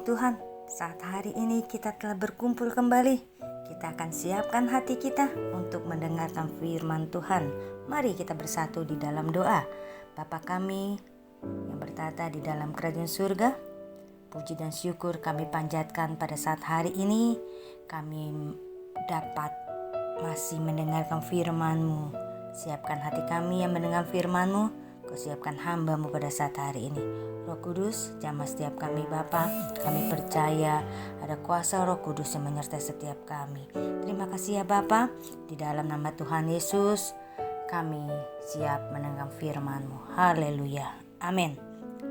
Tuhan, saat hari ini kita telah berkumpul kembali. Kita akan siapkan hati kita untuk mendengarkan firman Tuhan. Mari kita bersatu di dalam doa. Bapa kami yang bertata di dalam kerajaan surga, puji dan syukur kami panjatkan pada saat hari ini kami dapat masih mendengarkan firman-Mu. Siapkan hati kami yang mendengar firman-Mu, Kau siapkan hamba-Mu pada saat hari ini. Roh Kudus, jamah setiap kami Bapa. Kami percaya ada kuasa Roh Kudus yang menyertai setiap kami. Terima kasih ya Bapa. Di dalam nama Tuhan Yesus kami siap mendengar firman-Mu. Haleluya. Amin.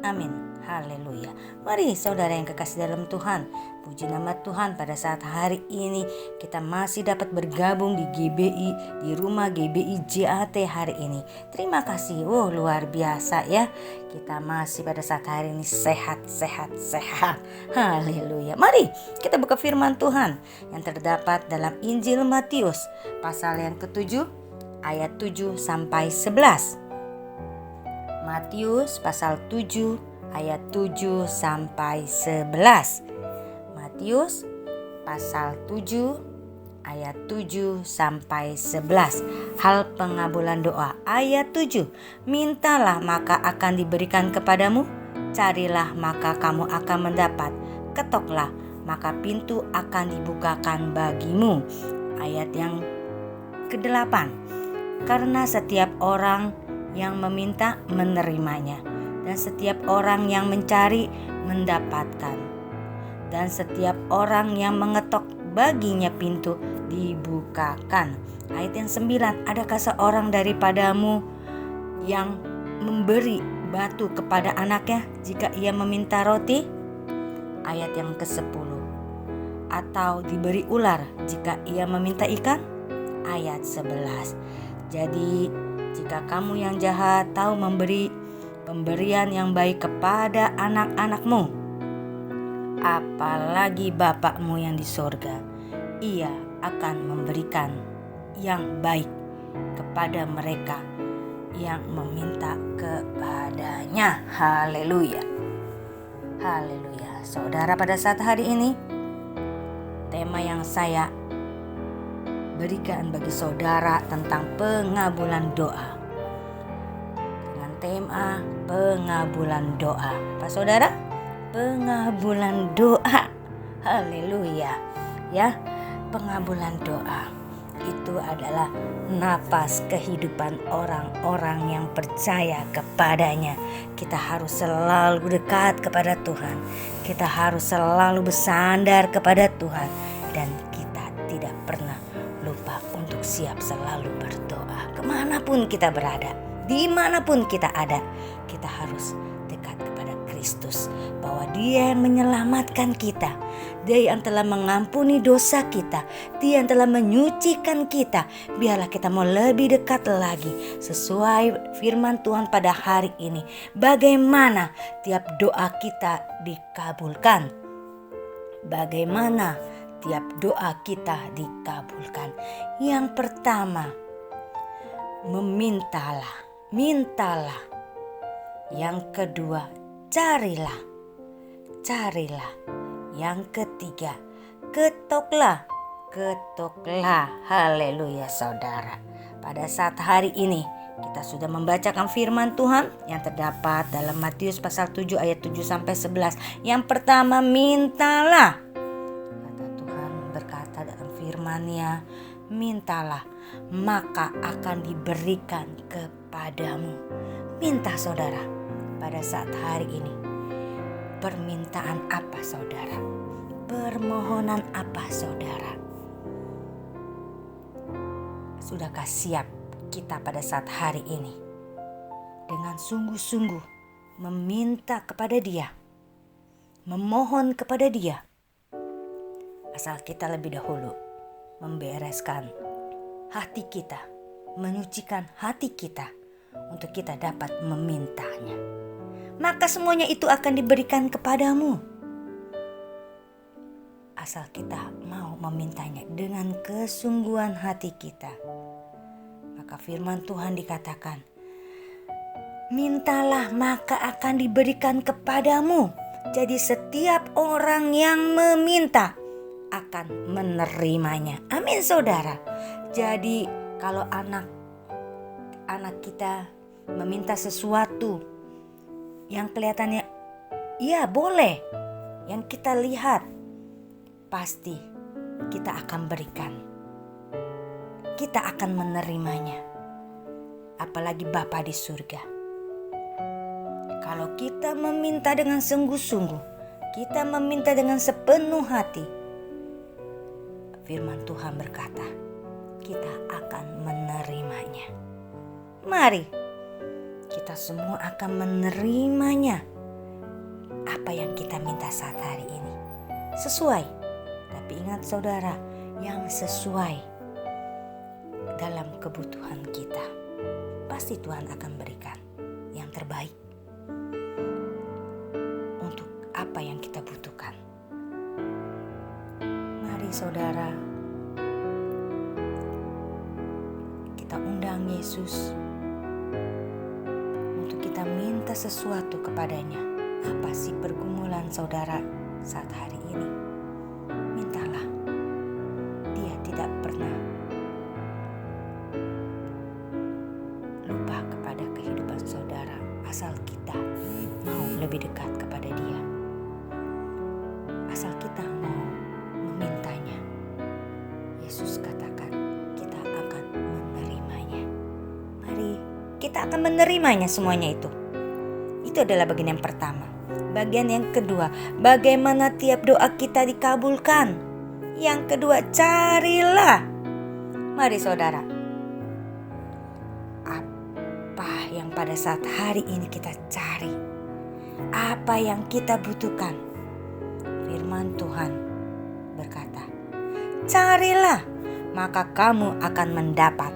Amin. Haleluya. Mari saudara yang kekasih dalam Tuhan, puji nama Tuhan pada saat hari ini kita masih dapat bergabung di GBI, di rumah GBI JAT hari ini. Terima kasih. Luar biasa ya. Kita masih pada saat hari ini sehat. Haleluya. Mari kita buka firman Tuhan yang terdapat dalam Injil Matius pasal yang ke-7 ayat 7 sampai 11. Matius pasal 7 ayat 7 sampai 11. Matius pasal 7 ayat 7 sampai 11. Hal pengabulan doa ayat 7. Mintalah maka akan diberikan kepadamu, carilah maka kamu akan mendapat, ketoklah maka pintu akan dibukakan bagimu. Ayat yang ke-8. Karena setiap orang yang meminta menerimanya, dan setiap orang yang mencari mendapatkan, dan setiap orang yang mengetok baginya pintu dibukakan. Ayat yang 9. Adakah seorang daripadamu yang memberi batu kepada anaknya jika ia meminta roti? Ayat yang ke-10. Atau diberi ular jika ia meminta ikan? Ayat 11. Jadi jika kamu yang jahat tahu memberi pemberian yang baik kepada anak-anakmu, apalagi Bapakmu yang di sorga, Ia akan memberikan yang baik kepada mereka yang meminta kepadanya. Haleluya. Haleluya. Saudara, pada saat hari ini tema yang saya berikan bagi saudara tentang pengabulan doa. Dengan tema pengabulan doa. Apa saudara? Pengabulan doa. Haleluya. Ya, pengabulan doa itu adalah napas kehidupan orang-orang yang percaya kepadanya. Kita harus selalu dekat kepada Tuhan. Kita harus selalu bersandar kepada Tuhan. Dan kita tidak pernah lupa untuk siap selalu berdoa. Kemanapun kita berada, dimanapun kita ada, kita harus dekat kepada Kristus. Bahwa Dia yang menyelamatkan kita, Dia yang telah mengampuni dosa kita, Dia yang telah menyucikan kita. Biarlah kita mau lebih dekat lagi sesuai firman Tuhan pada hari ini. Bagaimana tiap doa kita dikabulkan? Bagaimana tiap doa kita dikabulkan? Yang pertama, mintalah. Yang kedua, carilah. Yang ketiga, ketoklah. Haleluya saudara. Pada saat hari ini kita sudah membacakan firman Tuhan yang terdapat dalam Matius pasal 7 ayat 7 sampai 11. Yang pertama, mintalah. Berkata dalam firman-Nya, mintalah maka akan diberikan kepadamu. Minta saudara pada saat hari ini. Permintaan apa saudara? Permohonan apa saudara? Sudahkah siap kita pada saat hari ini dengan sungguh-sungguh meminta kepada Dia, memohon kepada Dia? Asal kita lebih dahulu membereskan hati kita, menyucikan hati kita untuk kita dapat memintanya. Maka semuanya itu akan diberikan kepadamu. Asal kita mau memintanya dengan kesungguhan hati kita. Maka firman Tuhan dikatakan, mintalah maka akan diberikan kepadamu, Jadi setiap orang yang meminta akan menerimanya. Amin saudara. Jadi kalau anak kita meminta sesuatu yang kelihatannya ya boleh, yang kita lihat, pasti kita akan berikan. Kita akan menerimanya. Apalagi Bapa di surga. Kalau kita meminta dengan sungguh-sungguh, kita meminta dengan sepenuh hati, firman Tuhan berkata, kita akan menerimanya. Mari, kita semua akan menerimanya. Apa yang kita minta saat hari ini sesuai. Tapi ingat saudara, yang sesuai dalam kebutuhan kita, pasti Tuhan akan berikan yang terbaik untuk apa yang kita butuhkan. Mari saudara, kita undang Yesus untuk kita minta sesuatu kepadanya. Apa sih pergumulan saudara saat hari ini? Mintalah. Dia tidak pernah lupa kepada kehidupan saudara, asal kita mau lebih dekat kepada Dia. Asal kita mau memintanya. Yesus katakan kita akan menerimanya. Mari kita akan menerimanya semuanya itu. Itu adalah bagian yang pertama. Bagian yang kedua, bagaimana tiap doa kita dikabulkan. Yang kedua, carilah. Mari saudara, apa yang pada saat hari ini kita cari? Apa yang kita butuhkan? Firman Tuhan berkata, carilah, maka kamu akan mendapat.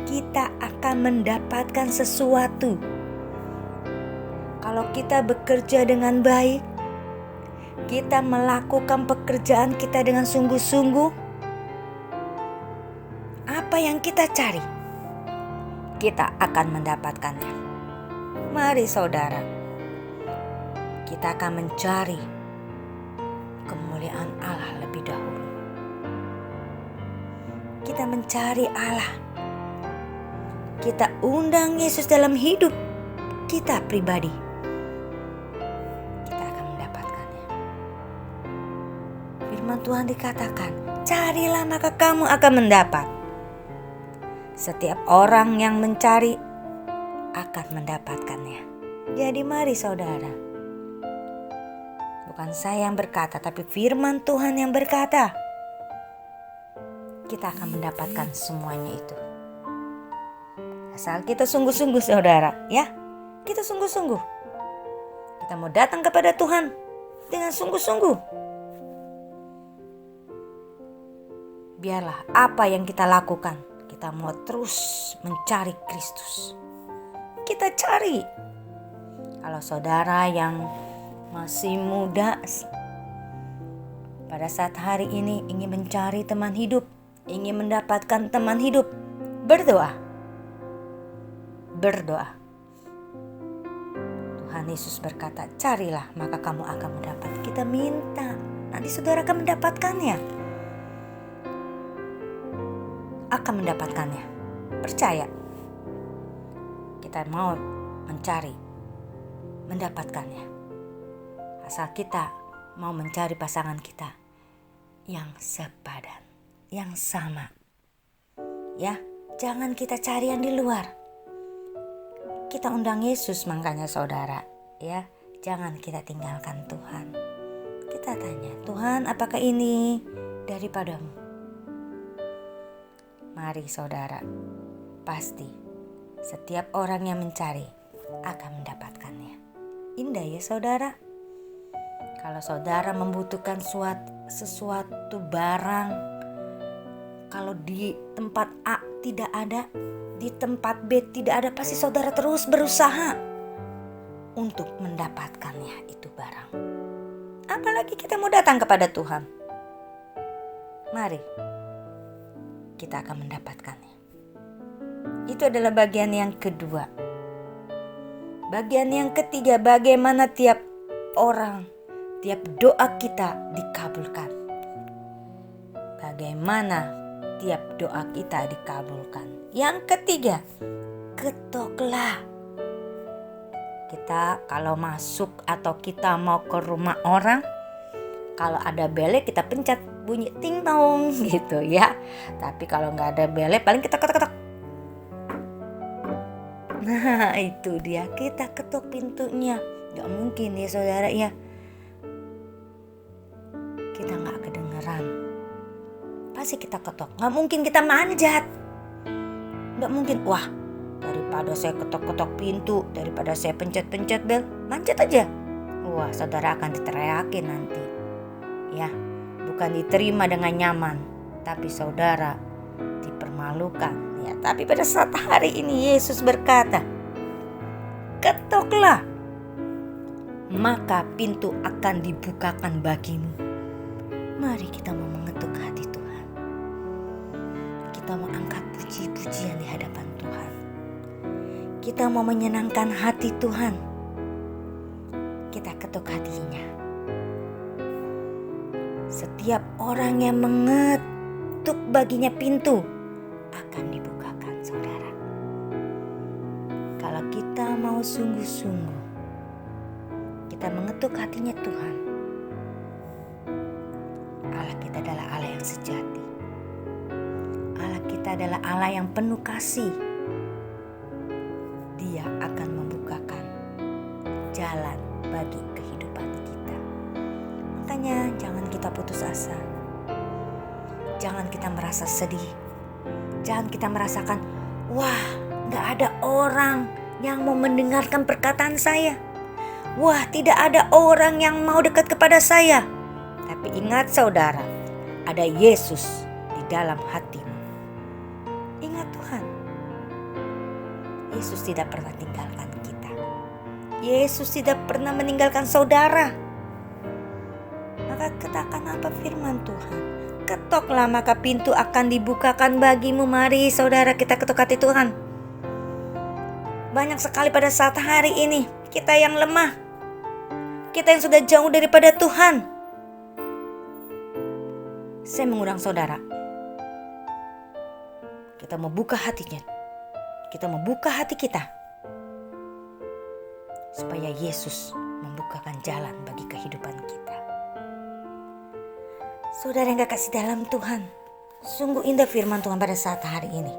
Kita akan mendapatkan sesuatu. Kalau kita bekerja dengan baik, kita melakukan pekerjaan kita dengan sungguh-sungguh, apa yang kita cari, kita akan mendapatkannya. Mari saudara, kita akan mencari kemuliaan Allah lebih dahulu. Kita mencari Allah. Kita undang Yesus dalam hidup kita pribadi. Firman Tuhan dikatakan, carilah maka kamu akan mendapat. Setiap orang yang mencari akan mendapatkannya. Jadi mari saudara, bukan saya yang berkata, tapi firman Tuhan yang berkata, kita akan mendapatkan semuanya itu. Asal kita sungguh-sungguh saudara, ya. Kita sungguh-sungguh. Kita mau datang kepada Tuhan dengan sungguh-sungguh. Biarlah apa yang kita lakukan, kita mau terus mencari Kristus. Kita cari. Kalau saudara yang masih muda, pada saat hari ini ingin mencari teman hidup, ingin mendapatkan teman hidup, berdoa. Berdoa. Tuhan Yesus berkata, carilah maka kamu akan mendapat. Kita minta, nanti saudara akan mendapatkannya. Akan mendapatkannya. Percaya. Kita mau mencari, mendapatkannya. Asal kita mau mencari pasangan kita yang sepadan, yang sama. Ya, jangan kita cari yang di luar. Kita undang Yesus makanya saudara, ya. Jangan kita tinggalkan Tuhan. Kita tanya, Tuhan, apakah ini daripadamu? Mari saudara, pasti setiap orang yang mencari akan mendapatkannya. Indah ya saudara. Kalau saudara membutuhkan sesuatu barang, kalau di tempat A tidak ada, di tempat B tidak ada, pasti saudara terus berusaha untuk mendapatkannya itu barang. Apalagi kita mau datang kepada Tuhan. Mari kita akan mendapatkannya. Itu adalah bagian yang kedua. Bagian yang ketiga, bagaimana tiap doa kita dikabulkan. Bagaimana tiap doa kita dikabulkan. Yang ketiga, ketoklah. Kita kalau masuk atau kita mau ke rumah orang, kalau ada bele kita pencet bunyi ting tong gitu ya. Tapi kalau nggak ada bele paling kita ketok-ketok. Nah itu dia, kita ketuk pintunya. Gak mungkin ya saudara ya, kita gak kedengeran. Pasti kita ketok. Gak mungkin kita manjat. Gak mungkin, wah daripada saya ketok-ketok pintu, daripada saya pencet-pencet bel, manjat aja. Wah saudara akan diteriakin nanti. Ya, bukan diterima dengan nyaman, tapi saudara dipermalukan. Ya, tapi pada saat hari ini Yesus berkata, ketoklah, maka pintu akan dibukakan bagimu. Mari kita mau mengetuk hati Tuhan. Kita mau angkat puji-pujian di hadapan Tuhan. Kita mau menyenangkan hati Tuhan. Kita ketuk hatinya. Setiap orang yang mengetuk baginya pintu akan dibukakan, saudara. Kalau kita mau sungguh-sungguh, kita mengetuk hatinya Tuhan. Allah kita adalah Allah yang sejati. Allah kita adalah Allah yang penuh kasih. Dia akan membukakan jalan bagi kehidupan kita. Makanya jangan kita putus asa. Jangan kita merasa sedih. Jangan kita merasakan, wah gak ada orang yang mau mendengarkan perkataan saya. Wah tidak ada orang yang mau dekat kepada saya. Tapi ingat saudara, ada Yesus di dalam hatimu. Ingat Tuhan, Yesus tidak pernah tinggalkan kita. Yesus tidak pernah meninggalkan saudara. Maka katakan apa firman Tuhan? Ketoklah maka pintu akan dibukakan bagimu. Mari saudara kita ketuk hati Tuhan. Banyak sekali pada saat hari ini kita yang lemah, kita yang sudah jauh daripada Tuhan. Saya mengundang saudara, kita mau buka hatinya. Kita mau buka hati kita supaya Yesus membukakan jalan bagi kehidupan kita. Saudara yang kasih dalam Tuhan, sungguh indah firman Tuhan pada saat hari ini.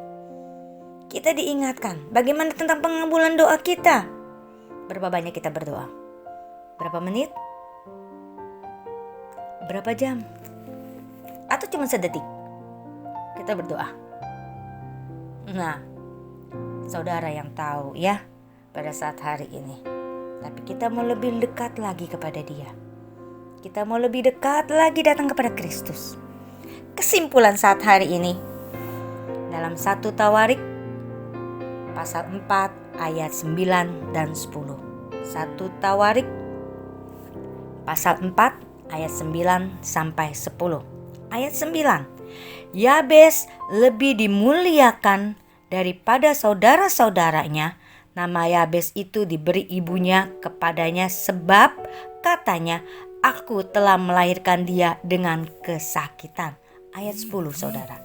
Kita diingatkan bagaimana tentang pengabulan doa kita. Berapa banyak kita berdoa? Berapa menit? Berapa jam? Atau cuma sedetik kita berdoa? Nah, saudara yang tahu ya pada saat hari ini. Tapi kita mau lebih dekat lagi kepada Dia. Kita mau lebih dekat lagi datang kepada Kristus. Kesimpulan saat hari ini dalam 1 Tawarik pasal 4 ayat 9 dan 10. 1 Tawarik pasal 4 ayat 9 sampai 10. Ayat 9. Yabes lebih dimuliakan daripada saudara-saudaranya. Nama Yabes itu diberi ibunya kepadanya sebab katanya, aku telah melahirkan dia dengan kesakitan. Ayat 10 saudara.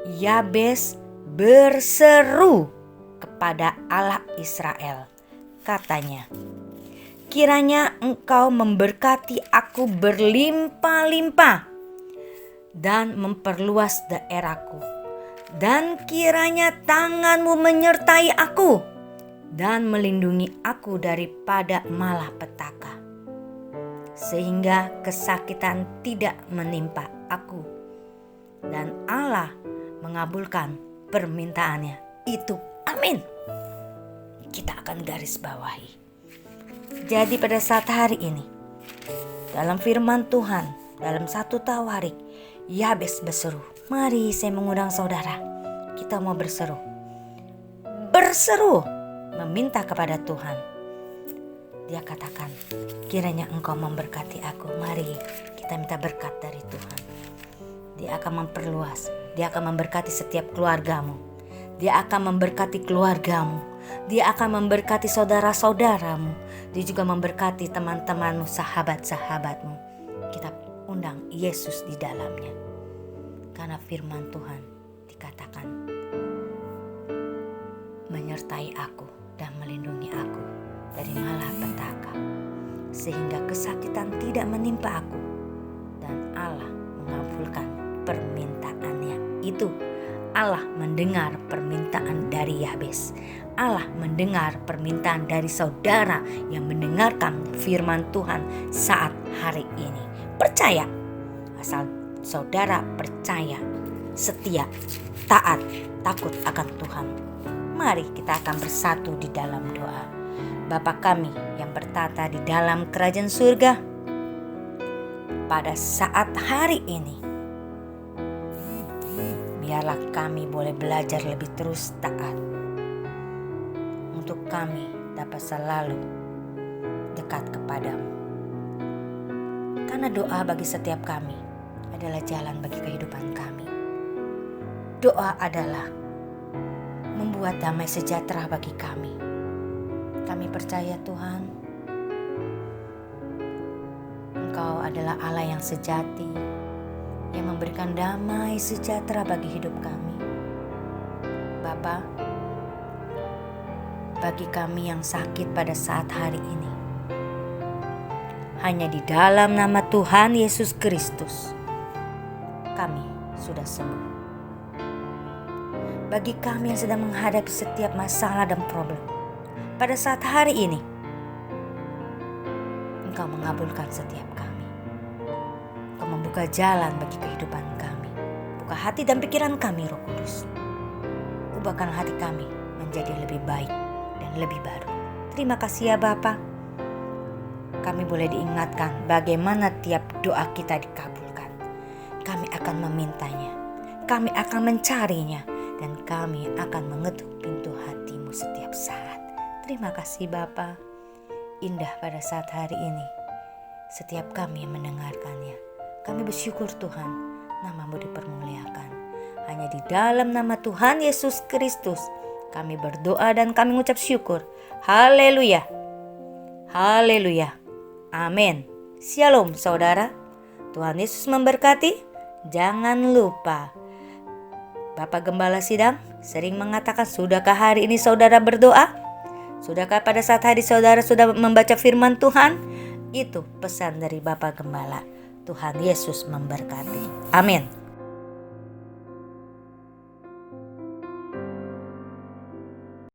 Yabes berseru kepada Allah Israel. Katanya, kiranya engkau memberkati aku berlimpah-limpah dan memperluas daerahku. Dan kiranya tanganmu menyertai aku dan melindungi aku daripada malapetaka, sehingga kesakitan tidak menimpa aku. Dan Allah mengabulkan permintaannya itu. Amin. Kita akan garis bawahi. Jadi pada saat hari ini, dalam firman Tuhan, dalam 1 Tawarik, Yabes berseru. Mari saya mengundang saudara, kita mau berseru. Berseru, meminta kepada Tuhan. Dia katakan, kiranya engkau memberkati aku. Mari kita minta berkat dari Tuhan. Dia akan memperluas, dia akan memberkati setiap keluargamu. Dia akan memberkati keluargamu. Dia akan memberkati saudara-saudaramu. Dia juga memberkati teman-temanmu, sahabat-sahabatmu. Kita undang Yesus di dalamnya. Karena firman Tuhan dikatakan, menyertai aku dan melindungi aku dari malapetaka, sehingga kesakitan tidak menimpa aku. Dan Allah mengabulkan permintaannya itu. Allah mendengar permintaan dari Yabes. Allah mendengar permintaan dari saudara yang mendengarkan firman Tuhan saat hari ini. Percaya, asal saudara percaya, setia, taat, takut akan Tuhan. Mari kita akan bersatu di dalam doa. Bapa kami yang bertata di dalam kerajaan surga, pada saat hari ini, biarlah kami boleh belajar lebih terus taat, untuk kami dapat selalu dekat kepadamu. Karena doa bagi setiap kami adalah jalan bagi kehidupan kami. Doa adalah membuat damai sejahtera bagi kami. Kami percaya Tuhan, Engkau adalah Allah yang sejati, yang memberikan damai sejahtera bagi hidup kami. Bapa, bagi kami yang sakit pada saat hari ini, hanya di dalam nama Tuhan Yesus Kristus kami sudah sembuh. Bagi kami yang sedang menghadapi setiap masalah dan problem, pada saat hari ini Engkau mengabulkan setiap kami. Engkau membuka jalan bagi kehidupan kami. Buka hati dan pikiran kami, Roh Kudus. Ubahkan hati kami menjadi lebih baik dan lebih baru. Terima kasih ya Bapa. Kami boleh diingatkan bagaimana tiap doa kita dikabulkan. Kami akan memintanya, kami akan mencarinya, dan kami akan mengetuk pintu hati-Mu setiap saat. Terima kasih Bapa. Indah pada saat hari ini, setiap kami yang mendengarkannya. Kami bersyukur Tuhan, nama-Mu dipermuliakan. Hanya di dalam nama Tuhan Yesus Kristus kami berdoa dan kami mengucap syukur. Haleluya. Haleluya. Amin. Shalom saudara. Tuhan Yesus memberkati. Jangan lupa, Bapak Gembala Sidang sering mengatakan, sudahkah hari ini saudara berdoa? Sudahkah pada saat hari saudara sudah membaca firman Tuhan? Itu pesan dari Bapak Gembala. Tuhan Yesus memberkati. Amin.